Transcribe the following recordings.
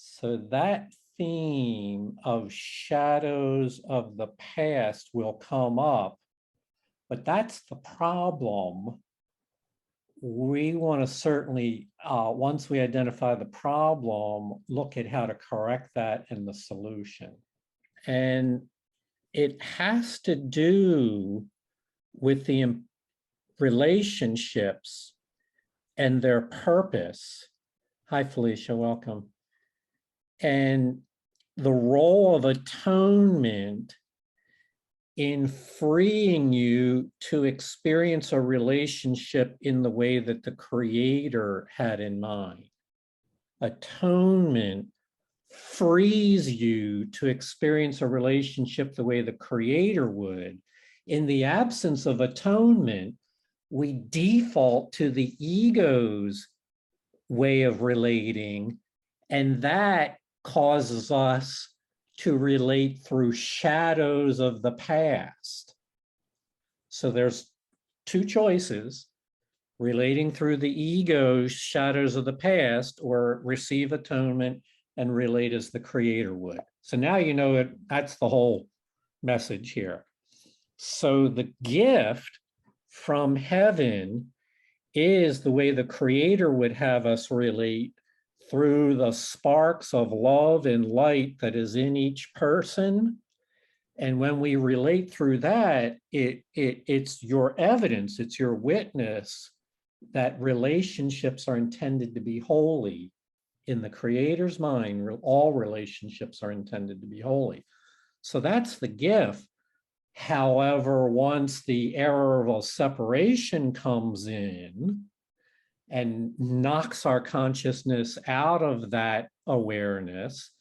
So that theme of shadows of the past will come up, but that's the problem. We want to certainly, once we identify the problem, look at how to correct that and the solution. And it has to do with the relationships and their purpose. Hi, Felicia, welcome. And the role of atonement in freeing you to experience a relationship in the way that the Creator had in mind. Atonement frees you to experience a relationship the way the Creator would. In the absence of atonement, we default to the ego's way of relating, and that causes us to relate through shadows of the past. So there's two choices: relating through the ego's shadows of the past, or receive atonement and relate as the Creator would. So now you know it, that's the whole message here. So the gift from heaven is the way the Creator would have us relate, through the sparks of love and light that is in each person. And when we relate through that, it's your evidence, it's your witness that relationships are intended to be holy. In the Creator's mind, all relationships are intended to be holy. So that's the gift. However, once the error of separation comes in and knocks our consciousness out of that awareness,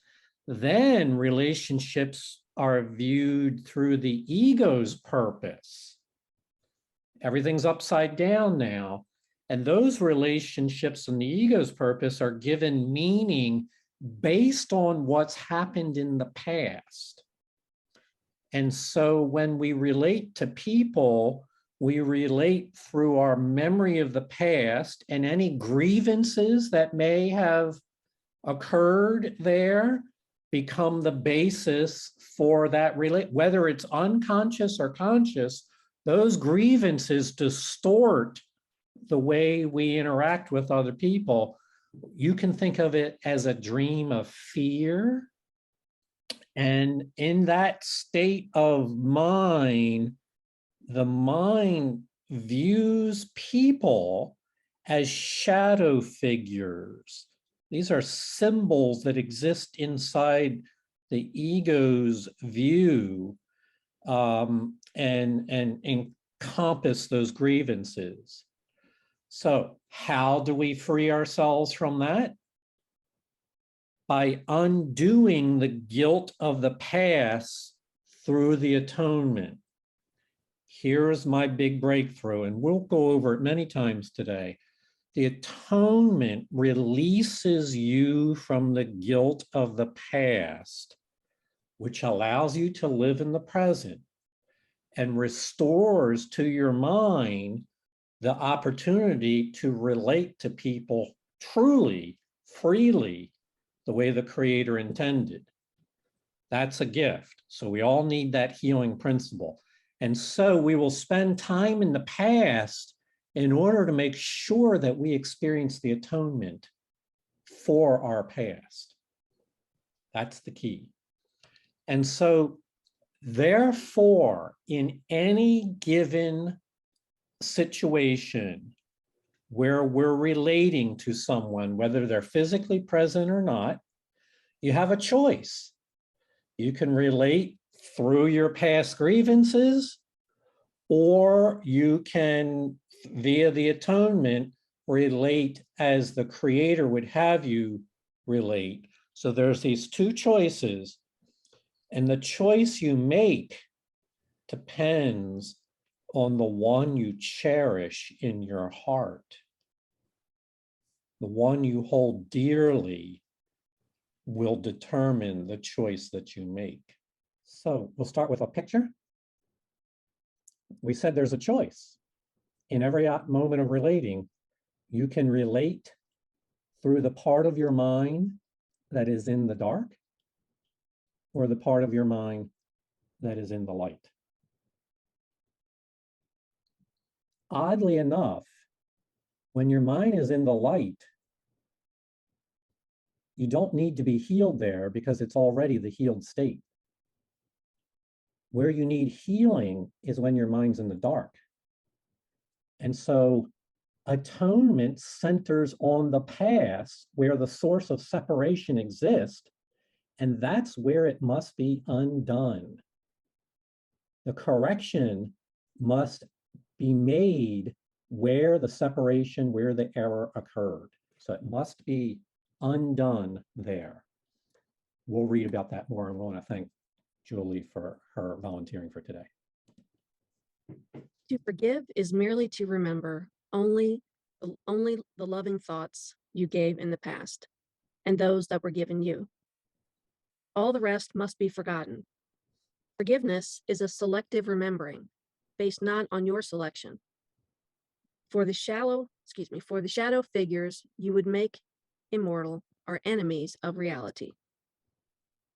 then relationships are viewed through the ego's purpose. Everything's upside down now. And those relationships and the ego's purpose are given meaning based on what's happened in the past. And so when we relate to people, we relate through our memory of the past, and any grievances that may have occurred there become the basis for that whether it's unconscious or conscious. Those grievances distort the way we interact with other people. You can think of it as a dream of fear. And in that state of mind, the mind views people as shadow figures. These are symbols that exist inside the ego's view, and encompass those grievances. So how do we free ourselves from that? By undoing the guilt of the past through the atonement. Here's my big breakthrough, and we'll go over it many times today. The atonement releases you from the guilt of the past, which allows you to live in the present, and restores to your mind the opportunity to relate to people truly, freely, the way the Creator intended. That's a gift. So we all need that healing principle. And so we will spend time in the past in order to make sure that we experience the atonement for our past. That's the key. And so therefore, in any given situation where we're relating to someone, whether they're physically present or not, you have a choice. You can relate through your past grievances, or you can, via the atonement, relate as the Creator would have you relate. So there's these two choices, and the choice you make depends on the one you cherish in your heart. The one you hold dearly will determine the choice that you make. So we'll start with a picture. We said there's a choice. In every moment of relating, you can relate through the part of your mind that is in the dark, or the part of your mind that is in the light? Oddly enough, when your mind is in the light, you don't need to be healed there because it's already the healed state. Where you need healing is when your mind's in the dark. And so atonement centers on the past where the source of separation exists, and that's where it must be undone. The correction must be made where the separation, where the error occurred. So it must be undone there. We'll read about that more, and we want to thank Julie for her volunteering for today. To forgive is merely to remember only the loving thoughts you gave in the past and those that were given you. All the rest must be forgotten. Forgiveness is a selective remembering based not on your selection. For the shadow figures you would make immortal are enemies of reality.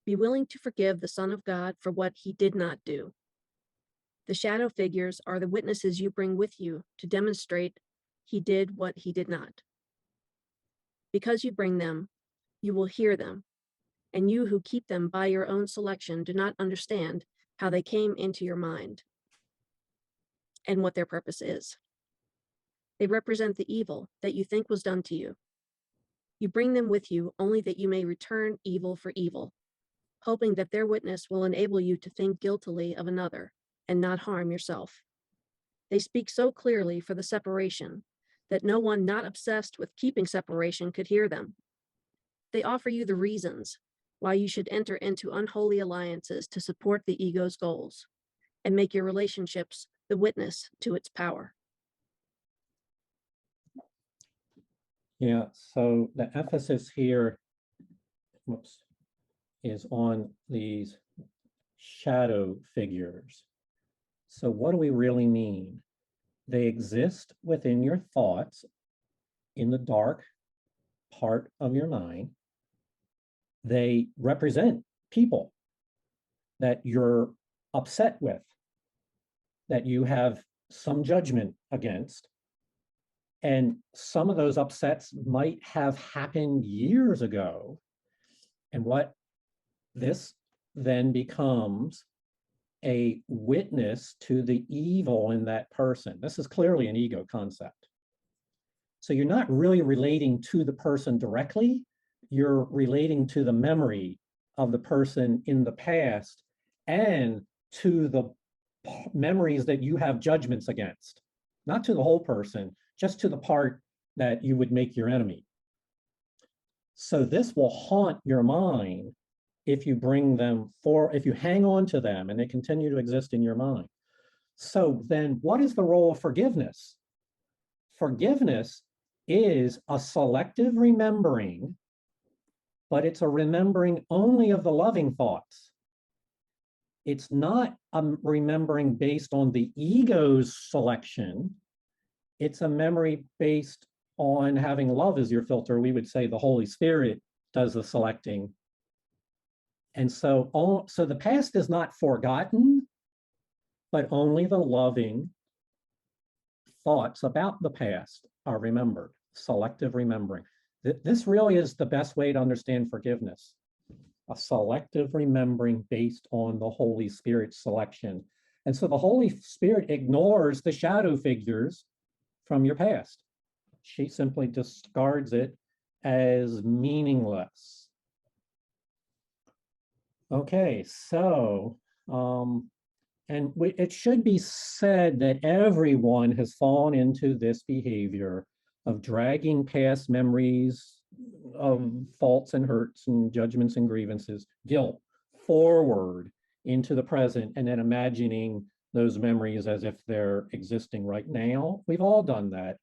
Be willing to forgive the Son of God for what he did not do. The shadow figures are the witnesses you bring with you to demonstrate he did what he did not. Because you bring them, you will hear them, and you who keep them by your own selection do not understand how they came into your mind and what their purpose is. They represent the evil that you think was done to you. You bring them with you only that you may return evil for evil, hoping that their witness will enable you to think guiltily of another and not harm yourself. They speak so clearly for the separation that no one not obsessed with keeping separation could hear them. They offer you the reasons why you should enter into unholy alliances to support the ego's goals and make your relationships the witness to its power. Yeah, so the emphasis here, is on these shadow figures. So what do we really mean? They exist within your thoughts in the dark part of your mind. They represent people that you're upset with, that you have some judgment against. And some of those upsets might have happened years ago. And what this then becomes a witness to the evil in that person. This is clearly an ego concept. So you're not really relating to the person directly, you're relating to the memory of the person in the past and to the memories that you have judgments against, not to the whole person, just to the part that you would make your enemy. So this will haunt your mind if you bring them if you hang on to them and they continue to exist in your mind. So then what is the role of forgiveness? Forgiveness is a selective remembering, but it's a remembering only of the loving thoughts. It's not a remembering based on the ego's selection. It's a memory based on having love as your filter. We would say the Holy Spirit does the selecting. And so the past is not forgotten, but only the loving thoughts about the past are remembered, selective remembering. This really is the best way to understand forgiveness, a selective remembering based on the Holy Spirit's selection. And so the Holy Spirit ignores the shadow figures from your past. She simply discards it as meaningless. Okay, so, it should be said that everyone has fallen into this behavior of dragging past memories of faults and hurts and judgments and grievances, guilt, forward into the present, and then imagining those memories as if they're existing right now. We've all done that.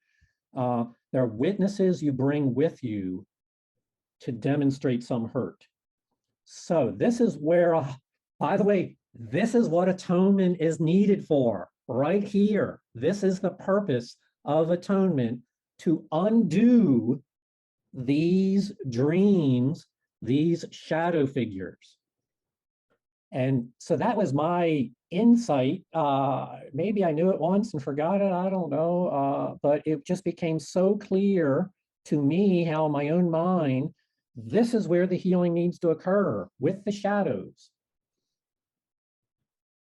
There are witnesses you bring with you to demonstrate some hurt. So this is where, by the way, this is what atonement is needed for, right here. This is the purpose of atonement, to undo these dreams these shadow figures. And so that was my insight. Maybe I knew it once and forgot it, I don't know. But it just became so clear to me how in my own mind, this is where the healing needs to occur, with the shadows.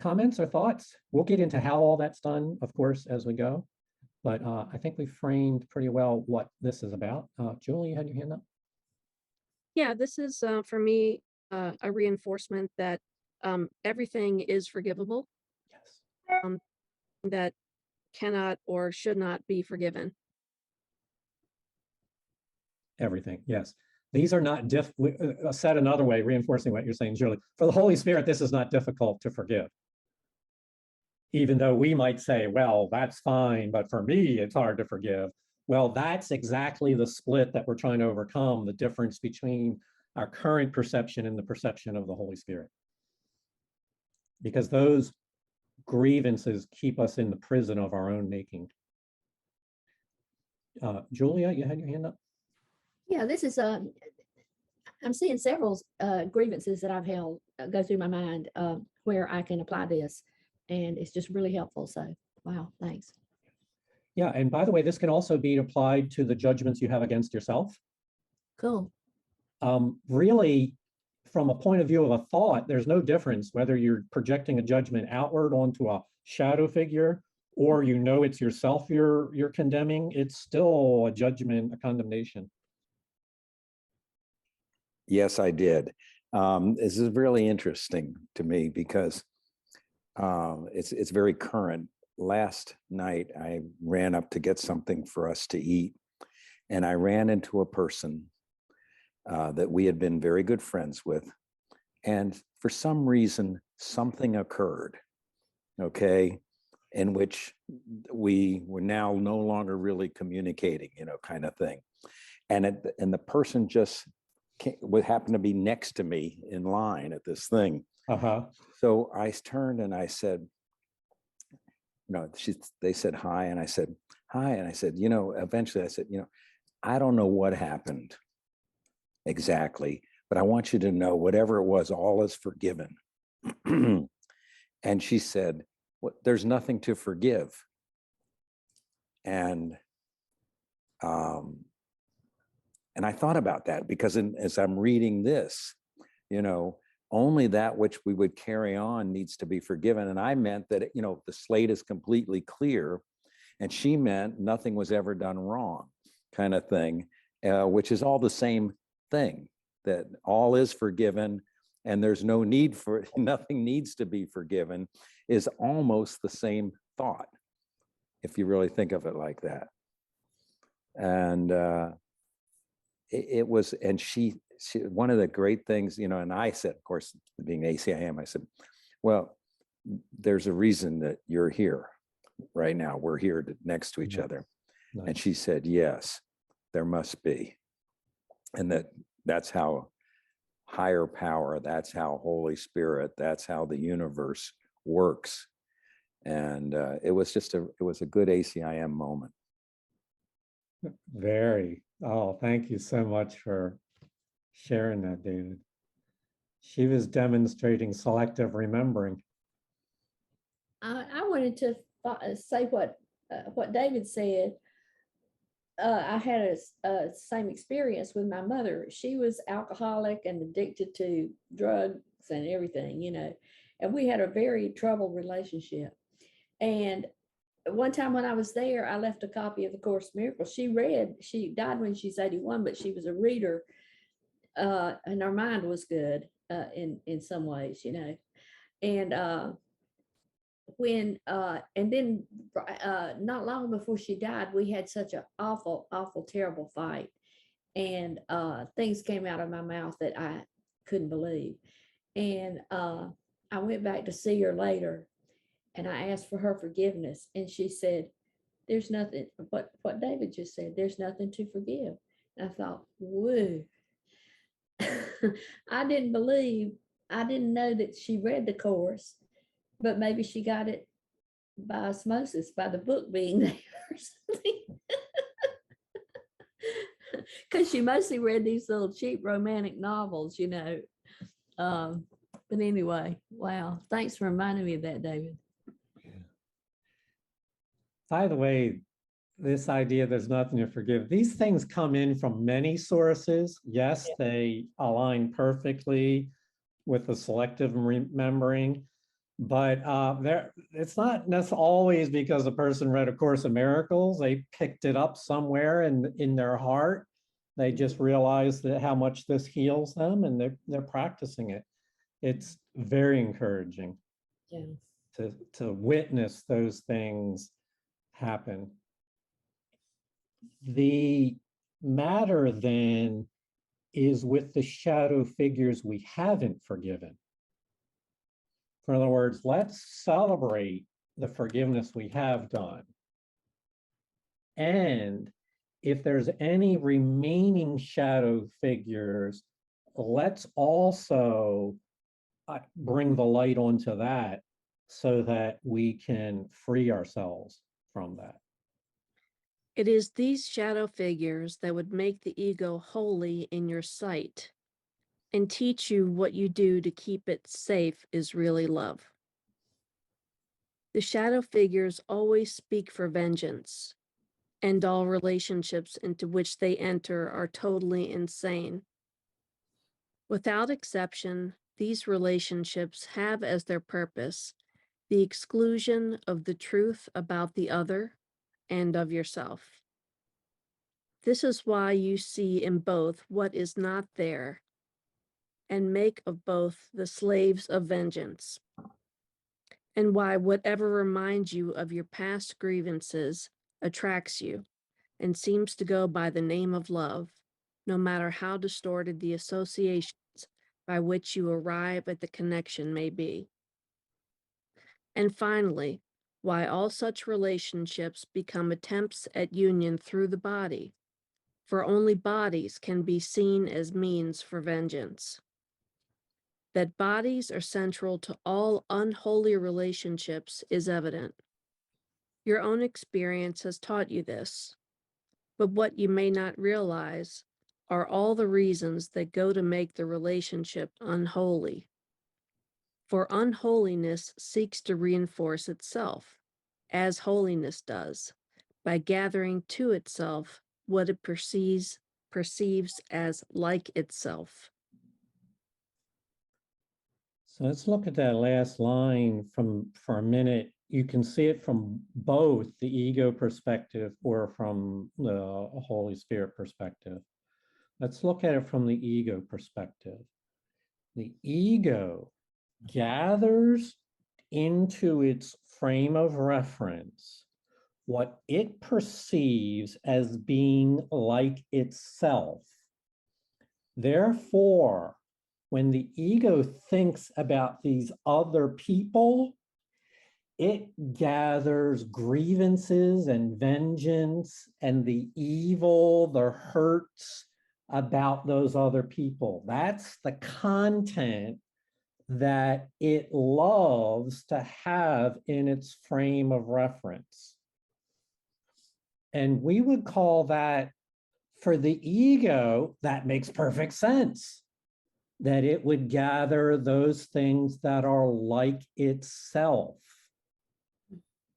Comments or thoughts? We'll get into how all that's done, of course, as we go. But I think we framed pretty well what this is about. Julie, you had your hand up? Yeah, this is for me a reinforcement that everything is forgivable, Yes. that cannot or should not be forgiven. Everything, yes. These are not said another way, reinforcing what you're saying, Julie. For the Holy Spirit, this is not difficult to forgive. Even though we might say, well, that's fine, but for me, it's hard to forgive. Well, that's exactly the split that we're trying to overcome, the difference between our current perception and the perception of the Holy Spirit. Because those grievances keep us in the prison of our own making. Julia, you had your hand up? Yeah, this is I'm seeing several grievances that I've held go through my mind where I can apply this, and it's just really helpful. So, wow, thanks. Yeah, and by the way, this can also be applied to the judgments you have against yourself. Cool. Really, from a point of view of a thought, there's no difference whether you're projecting a judgment outward onto a shadow figure or you know it's yourself you're condemning. It's still a judgment, a condemnation. Yes, I did. This is really interesting to me because it's very current. Last night, I ran up to get something for us to eat, and I ran into a person that we had been very good friends with. And for some reason, something occurred, okay, in which we were now no longer really communicating, kind of thing. And the person just would happen to be next to me in line at this thing. So I turned and I said, they said hi, and I said hi, and I said, eventually I said, I don't know what happened exactly, but I want you to know whatever it was, all is forgiven. And she said, well, there's nothing to forgive. And I thought about that because as I'm reading this, only that which we would carry on needs to be forgiven. And I meant that, the slate is completely clear, and she meant nothing was ever done wrong, kind of thing, which is all the same thing, that all is forgiven and there's no need for, nothing needs to be forgiven, is almost the same thought, if you really think of it like that. And it was, and she, one of the great things, and I said, of course, being ACIM, I said, well, there's a reason that you're here right now. We're here next to each other. Nice. And she said, yes, there must be. And that's how higher power, that's how Holy Spirit, that's how the universe works. And it was a good ACIM moment. Very. Oh, thank you so much for sharing that, David. She was demonstrating selective remembering. I wanted to say what David said. I had a same experience with my mother. She was alcoholic and addicted to drugs and everything, and we had a very troubled relationship. And one time when I was there, I left a copy of the Course in Miracles. She died when she's 81, but she was a reader, and her mind was good in some ways, and and then not long before she died, we had such an awful, terrible fight, and things came out of my mouth that I couldn't believe. And I went back to see her later, and I asked for her forgiveness, and she said, there's nothing, what David just said, there's nothing to forgive. And I thought, whoa. I didn't know that she read the Course, but maybe she got it by osmosis, by the book being there or something. Because she mostly read these little cheap romantic novels, you know. But anyway, wow. Thanks for reminding me of that, David. By the way, this idea there's nothing to forgive, these things come in from many sources. Yes, they align perfectly with the selective remembering, but it's not necessarily always because a person read A Course in Miracles. They picked it up somewhere in their heart. They just realized that how much this heals them, and they're practicing it. It's very encouraging to witness those things happen. The matter then is with the shadow figures we haven't forgiven. In other words, let's celebrate the forgiveness we have done. And if there's any remaining shadow figures, let's also bring the light onto that so that we can free ourselves from that. It is these shadow figures that would make the ego holy in your sight and teach you what you do to keep it safe is really love. The shadow figures always speak for vengeance, and all relationships into which they enter are totally insane. Without exception, these relationships have as their purpose the exclusion of the truth about the other and of yourself. This is why you see in both what is not there, and make of both the slaves of vengeance, and why whatever reminds you of your past grievances attracts you and seems to go by the name of love, no matter how distorted the associations by which you arrive at the connection may be. And finally, why all such relationships become attempts at union through the body, for only bodies can be seen as means for vengeance. That bodies are central to all unholy relationships is evident. Your own experience has taught you this, but what you may not realize are all the reasons that go to make the relationship unholy. For unholiness seeks to reinforce itself, as holiness does, by gathering to itself what it perceives as like itself. So let's look at that last line for a minute. You can see it from both the ego perspective or from the Holy Spirit perspective. Let's look at it from the ego perspective. The ego gathers into its frame of reference what it perceives as being like itself. Therefore, when the ego thinks about these other people, it gathers grievances and vengeance and the evil, the hurts about those other people. That's the content that it loves to have in its frame of reference. And we would call that, for the ego, that makes perfect sense, that it would gather those things that are like itself.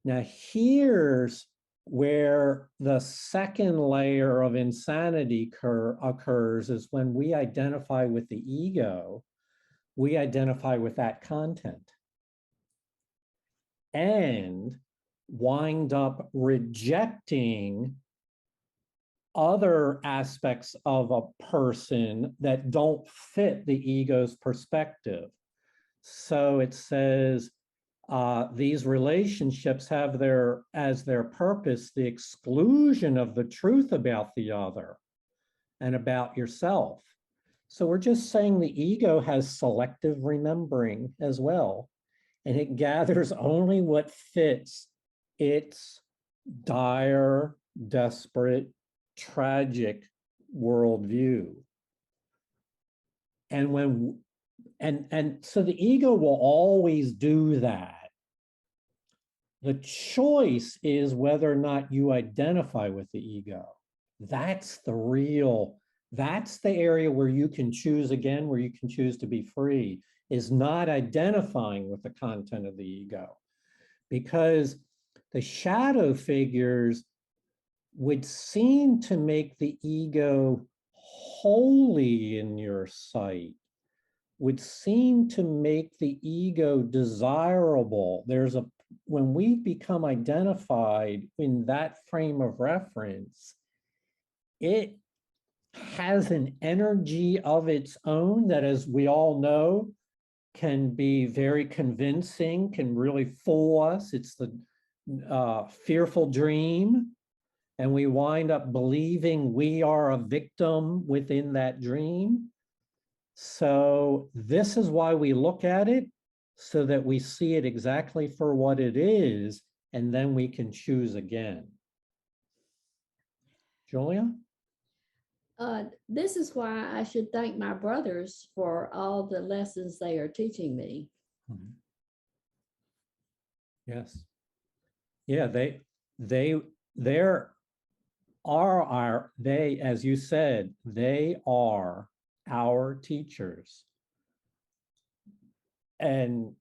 Now, here's where the second layer of insanity occurs is when we identify with the ego, we identify with that content and wind up rejecting other aspects of a person that don't fit the ego's perspective. So it says these relationships have as their purpose the exclusion of the truth about the other and about yourself. So we're just saying the ego has selective remembering as well, and it gathers only what fits its dire, desperate, tragic worldview. And so the ego will always do that. The choice is whether or not you identify with the ego. That's the real That's the area where you can choose again, where you can choose to be free, is not identifying with the content of the ego. Because the shadow figures would seem to make the ego holy in your sight, would seem to make the ego desirable. When we become identified in that frame of reference, it has an energy of its own that, as we all know, can be very convincing, can really fool us. It's the fearful dream. And we wind up believing we are a victim within that dream. So this is why we look at it, so that we see it exactly for what it is, and then we can choose again. Julia? This is why I should thank my brothers for all the lessons they are teaching me. Yes. Yeah, they, as you said, they are our teachers. And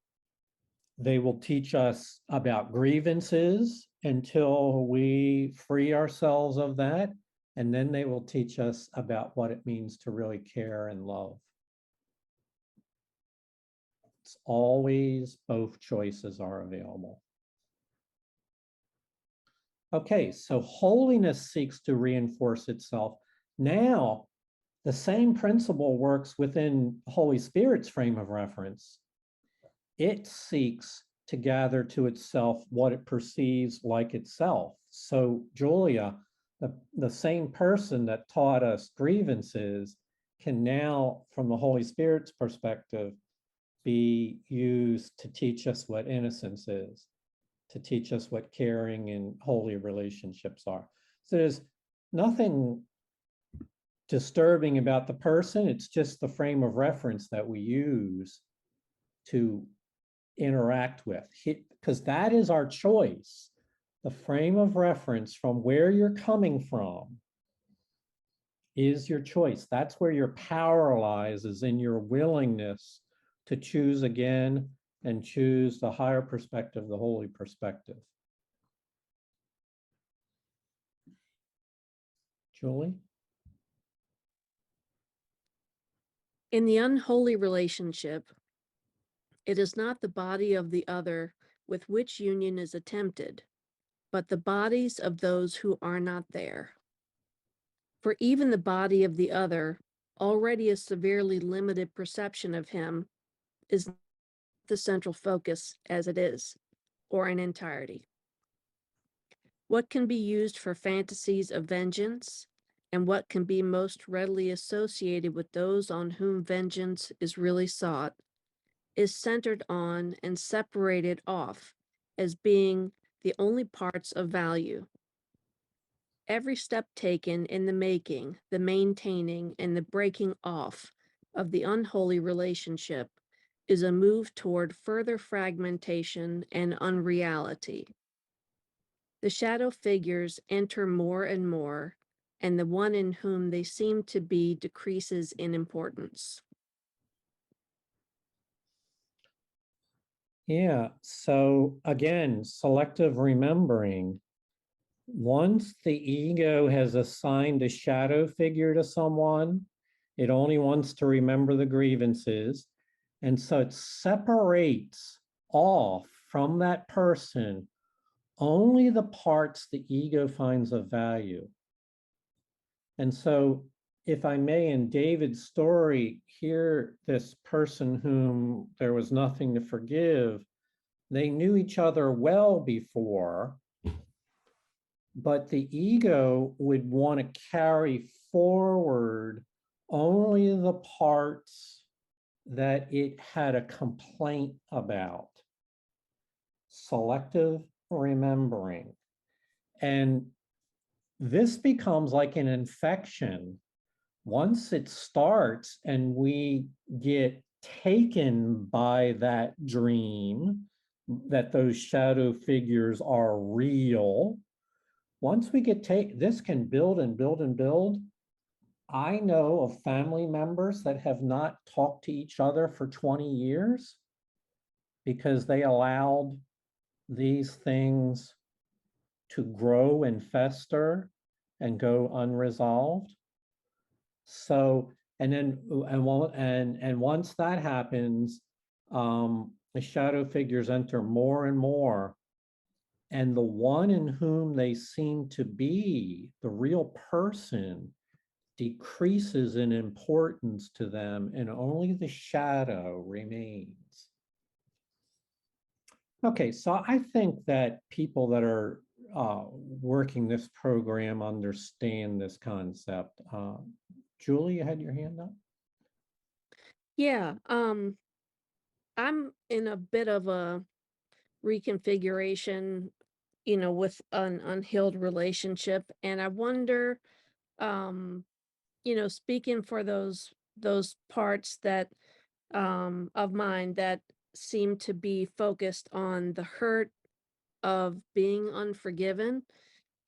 they will teach us about grievances until we free ourselves of that. And then they will teach us about what it means to really care and love. It's always both choices are available. Okay, so holiness seeks to reinforce itself. Now, the same principle works within Holy Spirit's frame of reference. It seeks to gather to itself what it perceives like itself. So Julia, the same person that taught us grievances can now, from the Holy Spirit's perspective, be used to teach us what innocence is, to teach us what caring and holy relationships are. So there's nothing disturbing about the person. It's just the frame of reference that we use to interact with, because that is our choice. The frame of reference from where you're coming from is your choice. That's where your power lies, is in your willingness to choose again and choose the higher perspective, the holy perspective. Julie? In the unholy relationship, it is not the body of the other with which union is attempted, but the bodies of those who are not there. For even the body of the other, already a severely limited perception of him, is the central focus as it is, or in entirety. What can be used for fantasies of vengeance, and what can be most readily associated with those on whom vengeance is really sought, is centered on and separated off as being the only parts of value. Every step taken in the making, the maintaining, and the breaking off of the unholy relationship is a move toward further fragmentation and unreality. The shadow figures enter more and more, and the one in whom they seem to be decreases in importance. Yeah, so again, selective remembering. Once the ego has assigned a shadow figure to someone, it only wants to remember the grievances. And so it separates off from that person only the parts the ego finds of value. And so, if I may, in David's story, here, this person whom there was nothing to forgive, they knew each other well before, but the ego would want to carry forward only the parts that it had a complaint about. Selective remembering. And this becomes like an infection. Once it starts and we get taken by that dream, that those shadow figures are real, once we get this can build and build and build. I know of family members that have not talked to each other for 20 years because they allowed these things to grow and fester and go unresolved. So, and once that happens, the shadow figures enter more and more. And the one in whom they seem to be, the real person, decreases in importance to them, and only the shadow remains. Okay, so I think that people that are working this program understand this concept. Julie, you had your hand up? Yeah, I'm in a bit of a reconfiguration, with an unhealed relationship, and I wonder, um, speaking for those parts that of mine that seem to be focused on the hurt of being unforgiven.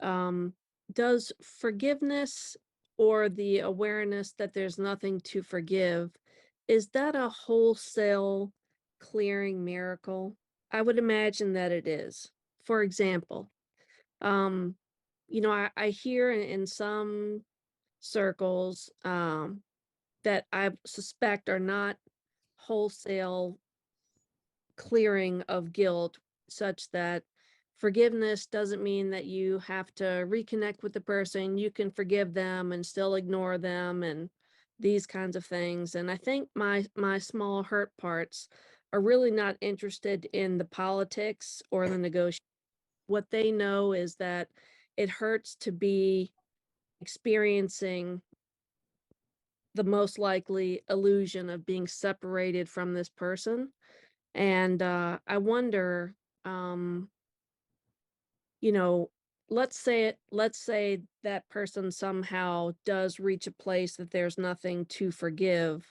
Um, does forgiveness or the awareness that there's nothing to forgive, is that a wholesale clearing miracle? I would imagine that it is. For example, um, I hear in some circles that I suspect are not wholesale clearing of guilt, such that forgiveness doesn't mean that you have to reconnect with the person. You can forgive them and still ignore them and these kinds of things. And I think my small hurt parts are really not interested in the politics or the negotiation. What they know is that it hurts to be experiencing the most likely illusion of being separated from this person. And I wonder, um, you know, let's say that person somehow does reach a place that there's nothing to forgive.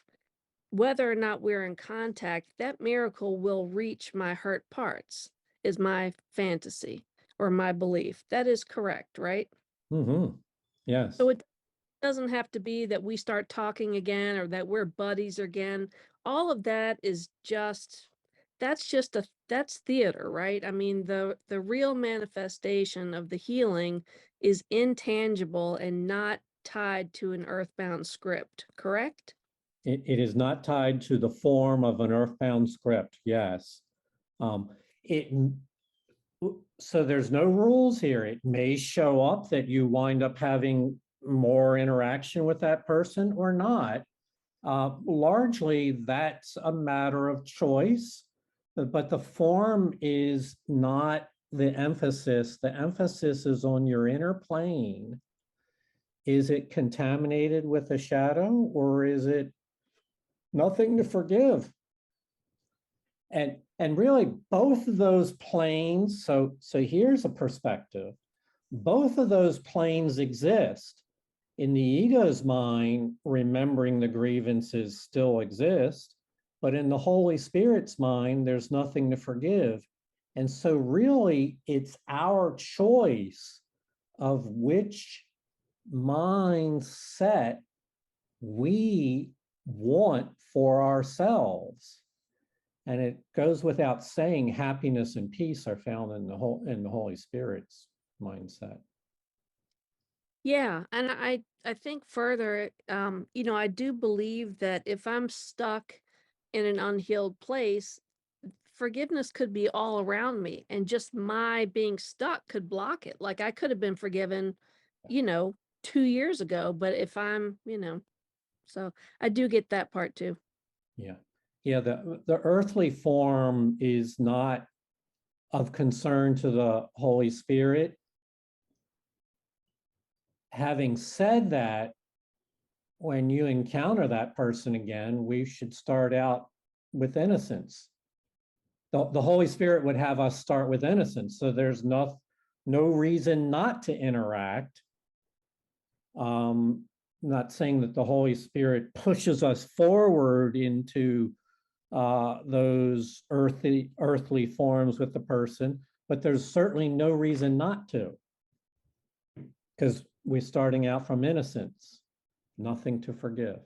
Whether or not we're in contact, that miracle will reach my hurt parts, is my fantasy or my belief. That is correct, right? Mm-hmm. Yes. So it doesn't have to be that we start talking again or that we're buddies again. All of that is just that's theater, right? I mean, the real manifestation of the healing is intangible and not tied to an earthbound script, correct? It is not tied to the form of an earthbound script. Yes. Um, it so there's no rules here. It may show up that you wind up having more interaction with that person or not. Largely, that's a matter of choice, but the form is not the emphasis. The emphasis is on your inner plane. Is it contaminated with a shadow, or is it nothing to forgive? And really both of those planes, so here's a perspective. Both of those planes exist. In the ego's mind, remembering the grievances still exist, but in the Holy Spirit's mind, there's nothing to forgive. And so really it's our choice of which mindset we want for ourselves. And it goes without saying, happiness and peace are found in the Holy Spirit's mindset. Yeah, and I think further, I do believe that if I'm stuck in an unhealed place, forgiveness could be all around me, and just my being stuck could block it. Like I could have been forgiven, you know, 2 years ago, but if I'm, so I do get that part too. Yeah. Yeah, the earthly form is not of concern to the Holy Spirit. Having said that, when you encounter that person again, we should start out with innocence. The Holy Spirit would have us start with innocence. So there's no reason not to interact. Not saying that the Holy Spirit pushes us forward into those earthly forms with the person, but there's certainly no reason not to, because we're starting out from innocence. nothing to forgive.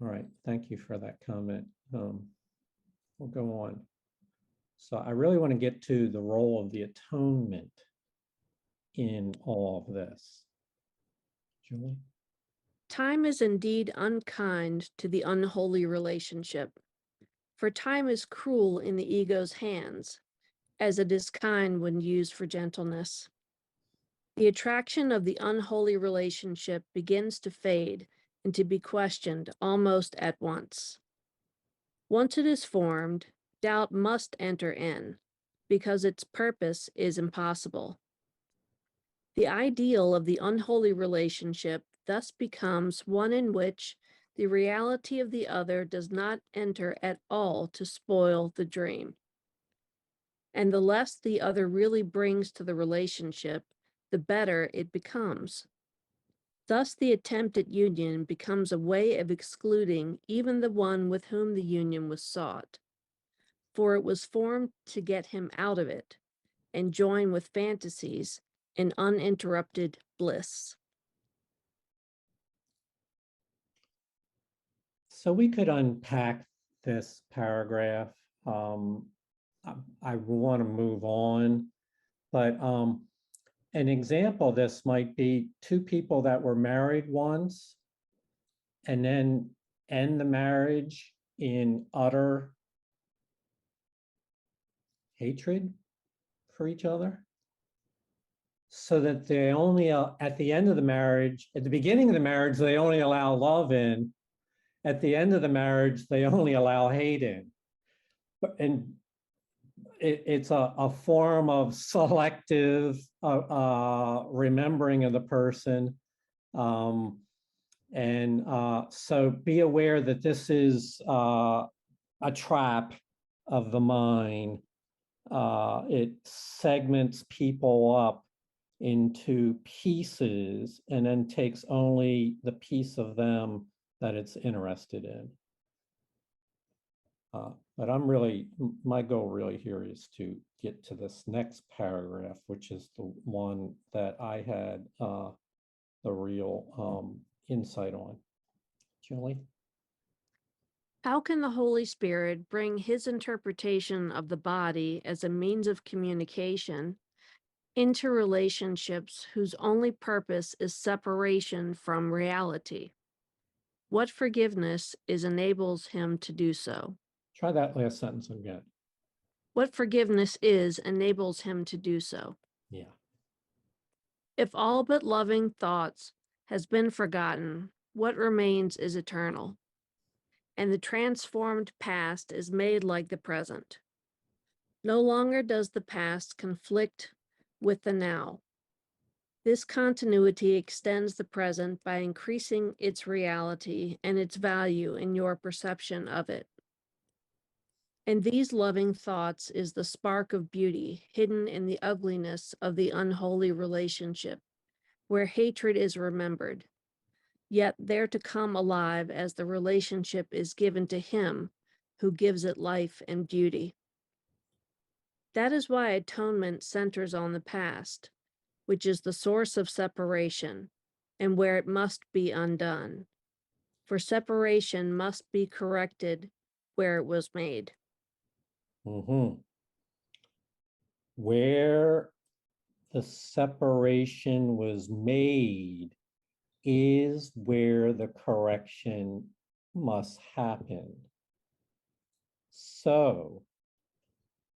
All right, thank you for that comment. We'll go on. So I really want to get to the role of the atonement in all of this. Julie? Time is indeed unkind to the unholy relationship, for time is cruel in the ego's hands, as it is kind when used for gentleness. The attraction of the unholy relationship begins to fade and to be questioned almost at once. Once it is formed, doubt must enter in, because its purpose is impossible. The ideal of the unholy relationship thus becomes one in which the reality of the other does not enter at all to spoil the dream. And the less the other really brings to the relationship, the better it becomes. Thus, the attempt at union becomes a way of excluding even the one with whom the union was sought, for it was formed to get him out of it and join with fantasies in uninterrupted bliss. So we could unpack this paragraph. I want to move on, but an example of this might be two people that were married once and then end the marriage in utter hatred for each other, so that they only, at the end of the marriage, at the beginning of the marriage, they only allow love in. At the end of the marriage, they only allow hate in. And it's a form of selective remembering of the person. So be aware that this is a trap of the mind. It segments people up into pieces and then takes only the piece of them that it's interested in. But my goal really here is to get to this next paragraph, which is the one that I had the real insight on. Julie? How can the Holy Spirit bring his interpretation of the body as a means of communication into relationships whose only purpose is separation from reality? What forgiveness enables him to do so? Try that last sentence again. What forgiveness enables him to do so. Yeah. If all but loving thoughts has been forgotten, what remains is eternal, and the transformed past is made like the present. No longer does the past conflict with the now. This continuity extends the present by increasing its reality and its value in your perception of it. And these loving thoughts is the spark of beauty hidden in the ugliness of the unholy relationship, where hatred is remembered, yet there to come alive as the relationship is given to him who gives it life and beauty. That is why atonement centers on the past, which is the source of separation, and where it must be undone. For separation must be corrected where it was made. Mm-hmm. Where the separation was made is where the correction must happen. So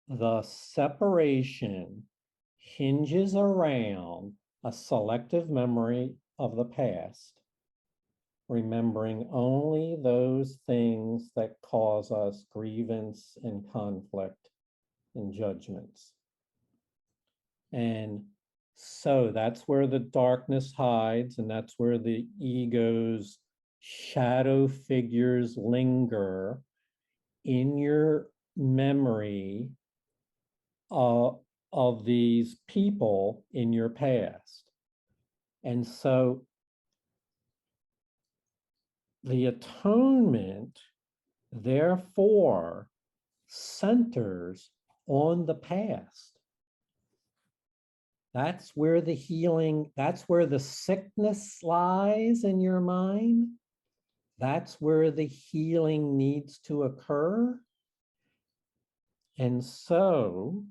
the separation hinges around a selective memory of the past, remembering only those things that cause us grievance and conflict and judgments. And so that's where the darkness hides, and that's where the ego's shadow figures linger in your memory of these people in your past. And so the atonement, therefore, centers on the past. That's where the healing, that's where the sickness lies in your mind. That's where the healing needs to occur. And so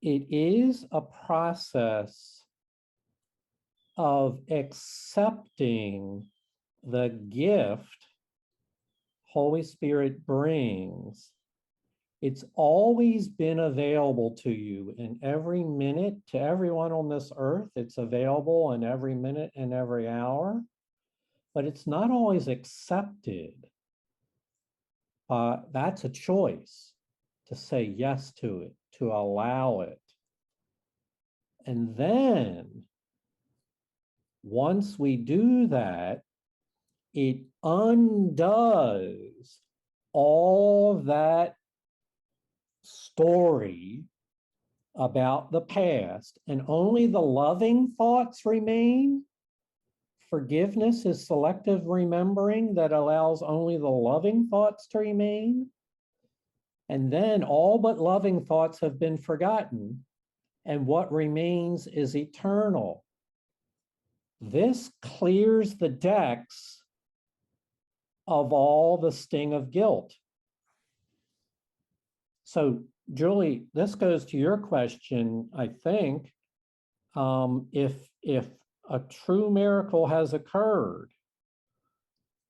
it is a process of accepting the gift Holy Spirit brings. It's always been available to you in every minute, to everyone on this earth. It's available in every minute and every hour, but it's not always accepted. That's a choice to say yes to it, to allow it. And then once we do that, it undoes all that story about the past, and only the loving thoughts remain. Forgiveness is selective remembering that allows only the loving thoughts to remain. And then all but loving thoughts have been forgotten, and what remains is eternal. This clears the decks of all the sting of guilt. So, Julie, this goes to your question, I think. If a true miracle has occurred,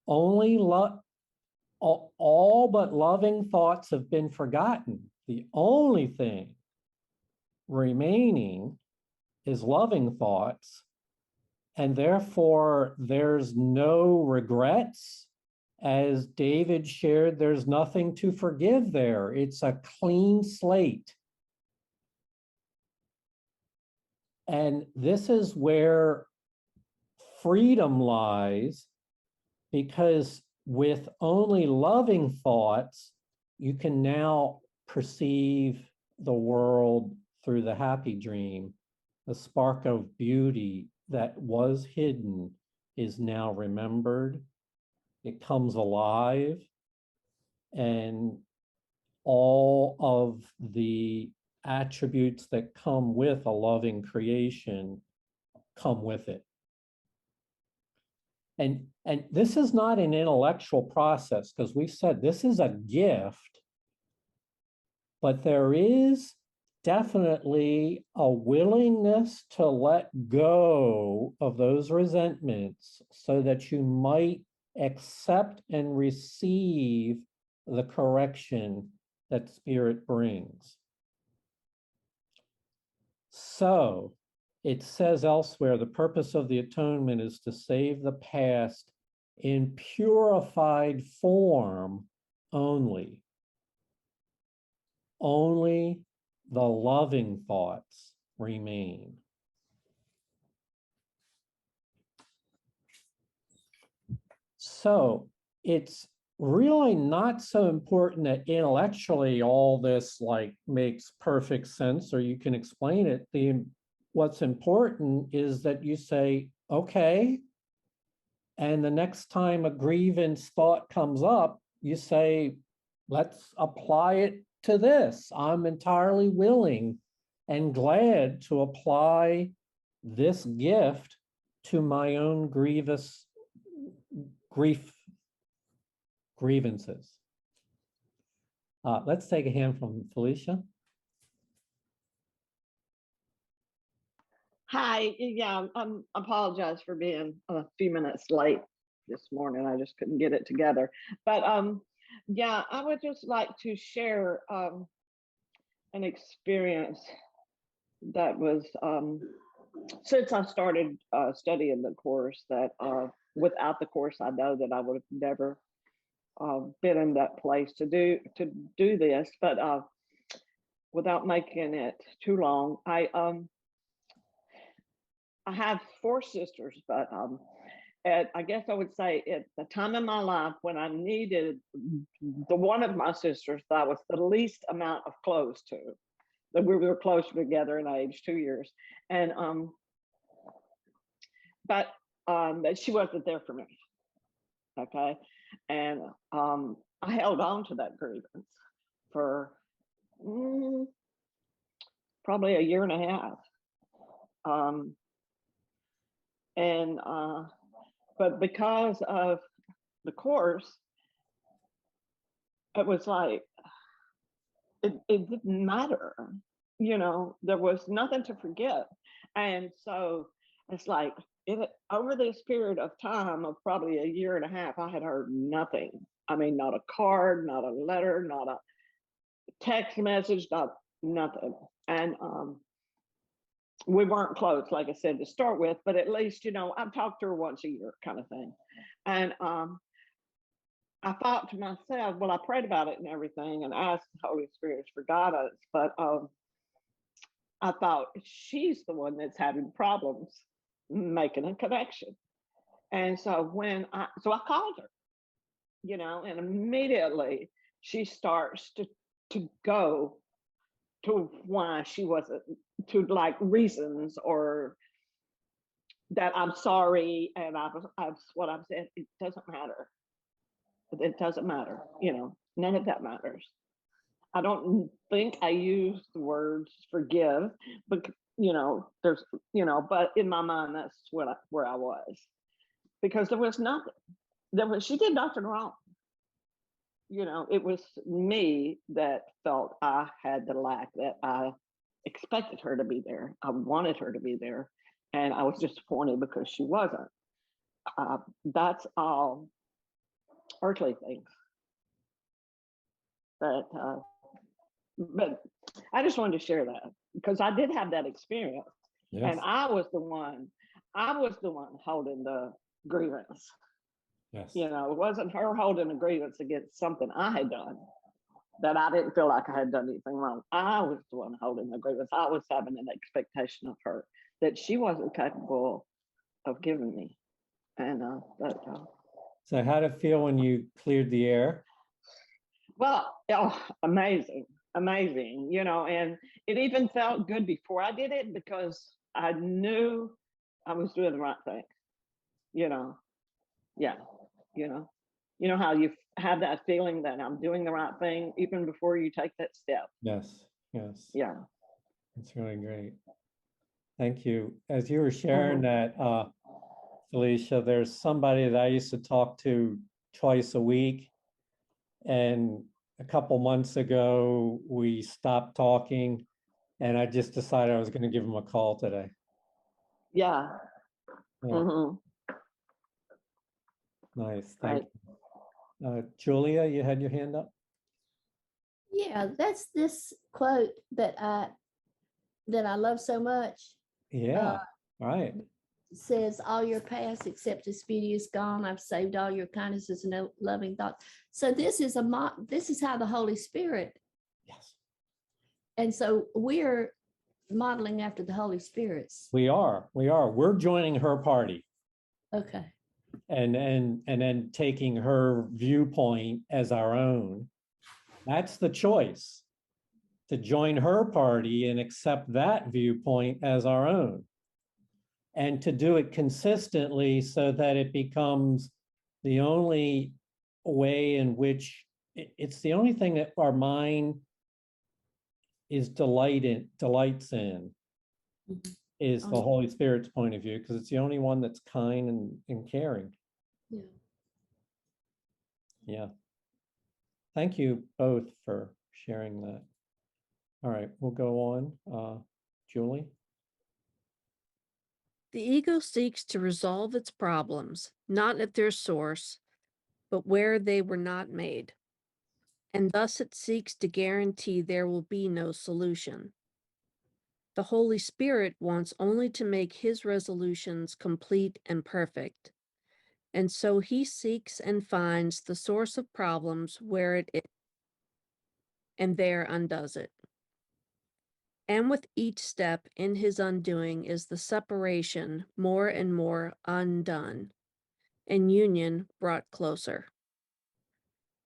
only all but loving thoughts have been forgotten. The only thing remaining is loving thoughts, and therefore there's no regrets. As David shared, there's nothing to forgive there. It's a clean slate. And this is where freedom lies, because with only loving thoughts, you can now perceive the world through the happy dream. The spark of beauty that was hidden is now remembered. It comes alive, and all of the attributes that come with a loving creation come with it. And this is not an intellectual process, because we've said this is a gift, but there is definitely a willingness to let go of those resentments so that you might accept and receive the correction that Spirit brings. So it says elsewhere, the purpose of the atonement is to save the past in purified form only. Only the loving thoughts remain. So it's really not so important that intellectually all this like makes perfect sense or you can explain it. What's important is that you say, okay, and the next time a grievance thought comes up, you say, let's apply it to this. I'm entirely willing and glad to apply this gift to my own grievances. Let's take a hand from Felicia. Hi, yeah, apologize for being a few minutes late this morning. I just couldn't get it together. But yeah, I would just like to share an experience that was since I started studying the course, that without the course, I know that I would have never been in that place to do this. But without making it too long, I have 4 sisters, but I guess I would say at the time in my life when I needed the one of my sisters that I was the least amount of close to, that we were closer together in age, 2 years, and but she wasn't there for me. Okay, and I held on to that grievance for probably a year and a half. But because of the course, it was like, it didn't matter, there was nothing to forgive. And so it's like, over this period of time of probably a year and a half, I had heard nothing. I mean, not a card, not a letter, not a text message, not nothing. And we weren't close, like I said, to start with, but at least, I've talked to her once a year kind of thing. And I thought to myself, well, I prayed about it and everything and asked the Holy Spirit for guidance, but I thought she's the one that's having problems making a connection. And so I called her, and immediately she starts to go to why she wasn't, to like reasons, or that I'm sorry. And I've what I've said, it doesn't matter. It doesn't matter, none of that matters. I don't think I used the words forgive, but there's, but in my mind, that's where I was, because there was nothing. She did nothing wrong. It was me that felt I had the lack, that I expected her to be there. I wanted her to be there, and I was disappointed because she wasn't. That's all earthly things. But I just wanted to share that because I did have that experience. Yes. And I was the one holding the grievance. Yes. It wasn't her holding a grievance against something I had done that I didn't feel like I had done anything wrong. I was the one holding the grievance. I was having an expectation of her that she wasn't capable of giving me. And so how did it feel when you cleared the air? Well, amazing, and it even felt good before I did it because I knew I was doing the right thing. Yeah, how you have that feeling that I'm doing the right thing even before you take that step. Yes. Yeah. That's really great. Thank you. As you were sharing that, Felicia, there's somebody that I used to talk to twice a week. And a couple months ago, we stopped talking, and I just decided I was going to give him a call today. Yeah. Nice. Thank you. Julia, you had your hand up? Yeah, that's this quote that I love so much. Yeah, right. Says, all your past except its beauty is gone. I've saved all your kindnesses and loving thoughts. So this is how the Holy Spirit. Yes. And so we're modeling after the Holy Spirit's. We are. We're joining her party. Okay. And then taking her viewpoint as our own. That's the choice, to join her party and accept that viewpoint as our own. And to do it consistently so that it becomes the only way in which it's the only thing that our mind is delights in, is the Holy Spirit's point of view, because it's the only one that's kind and caring. Yeah. Yeah. Thank you both for sharing that. All right, we'll go on. Julie? The ego seeks to resolve its problems, not at their source, but where they were not made. And thus it seeks to guarantee there will be no solution. The Holy Spirit wants only to make his resolutions complete and perfect. And so he seeks and finds the source of problems where it is, and there undoes it. And with each step in his undoing is the separation more and more undone, and union brought closer.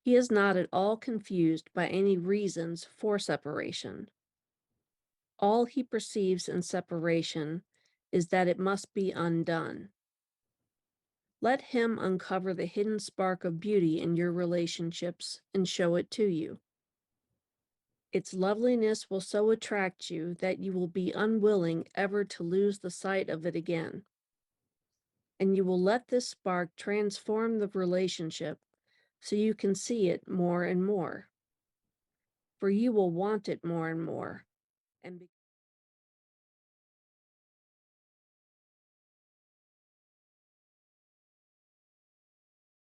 He is not at all confused by any reasons for separation. All he perceives in separation is that it must be undone. Let him uncover the hidden spark of beauty in your relationships and show it to you. Its loveliness will so attract you that you will be unwilling ever to lose the sight of it again. And you will let this spark transform the relationship so you can see it more and more. For you will want it more and more. And